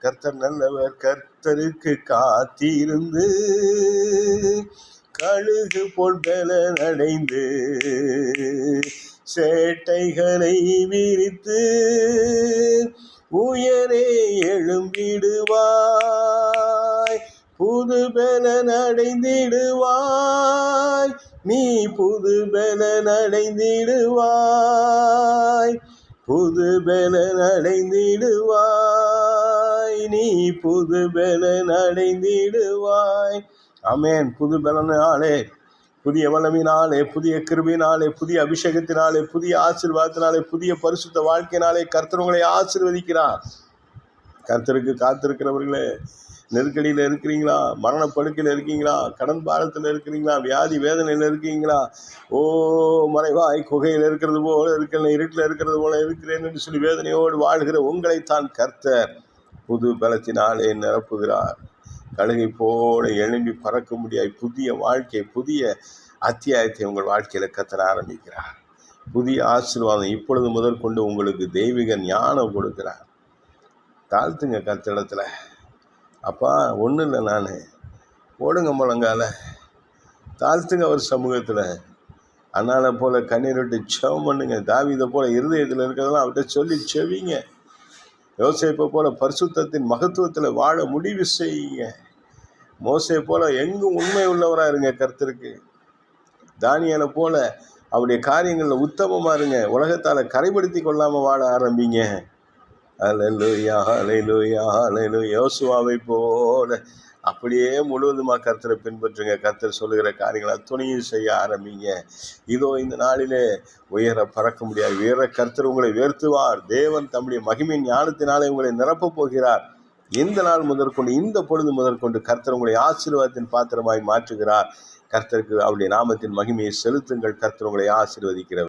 கர்த்தர் நல்லவர், கர்த்தருக்கு காத்திருந்து கழுகு போல் பலன் அடைந்து சேட்டைகளை விரித்து உயரே எழும்பிடுவாய், புது பலன் அடைந்திடுவாய், நீ புது பலன் அடைந்திடுவாய், புது பலன் அடைந்திடுவாய், நீ புது பலன் அடைந்திடுவாய். ஆமென். புது பலனாலே, புதிய வல்லமையினாலே, புதிய கிருபையினாலே, புதிய அபிஷேகத்தினாலே, புதிய ஆசீர்வாதத்தினாலே, புதிய பரிசுத்த வாழ்க்கையினாலே கர்த்தர் உங்களை ஆசீர்வதிக்கிறார். கர்த்தருக்கு காத்திருக்கிறவர்களே, நெருக்கடியில் இருக்கிறீங்களா? மரணப்படுக்கையில் இருக்கீங்களா? கடன் பாரத்தில் இருக்கிறீங்களா? வியாதி வேதனையில் இருக்கீங்களா? ஓ, மறைவாய் குகையில் இருக்கிறது போல இருக்கிற, இருட்டில் இருக்கிறது போல இருக்கிறேன் என்று சொல்லி வேதனையோடு வாழ்கிற உங்களை தான் கர்த்தர் புது பலத்தினாலே நிரப்புகிறார். கழுகை போல எழும்பி பறக்க முடியாது புதிய வாழ்க்கை, புதிய அத்தியாயத்தை உங்கள் வாழ்க்கையில் கர்த்தர் ஆரம்பிக்கிறார். புதிய ஆசீர்வாதம் இப்பொழுது முதற்கொண்டு உங்களுக்கு தெய்வீக ஞானம் கொடுக்கிறார். தாழ்த்துங்க கர்த்தரிடத்துல. அப்பா, ஒன்றும் இல்லை, நான் ஓடுங்க முழங்கால தாழ்த்துங்க அவர் சமூகத்தில். அண்ணாலை போல கண்ணீர் விட்டு செவம் பண்ணுங்க. தாவீதை போல இருதயத்தில் இருக்கிறதெல்லாம் அவர்கிட்ட சொல்லி செவிங்க. யோசேப்பை போல பரிசுத்தத்தின் மகத்துவத்தில் வாழ முடிவு செய்யுங்க. மோசே போல எங்கும் உண்மை உள்ளவராக இருங்க கர்த்தருக்கு. தானியேலை போல அவருடைய காரியங்களில் உத்தமமாக இருங்க. உலகத்தால் கரைப்படுத்தி கொள்ளாமல் வாழ ஆரம்பிங்க. அல்லேலூயா, அல்லேலூயா, அல்லேலூயா. யோசுவாவை போல அப்படியே முழுவதுமாக கர்த்தரை பின்பற்றுங்க. கர்த்தர் சொல்லுகிற காரியங்களை துணையும் செய்ய ஆரம்பிங்க. இதோ இந்த நாளிலே உயர பறக்க முடியாது. உயர கர்த்தர் உங்களை உயர்த்துவார். தேவன் தம்முடைய மகிமையின் ஞானத்தினாலே உங்களை நிரப்பப் போகிறார். இந்த நாள் முதற்கொண்டு, இந்த பொழுது முதற்கொண்டு கர்த்தர் உங்களை ஆசீர்வாதத்தின் பாத்திரமாய் மாற்றுகிறார். கர்த்தருக்கு அவருடைய நாமத்தின் மகிமையை செலுத்துங்கள். கர்த்தர் உங்களை ஆசீர்வதிக்கிறவர்.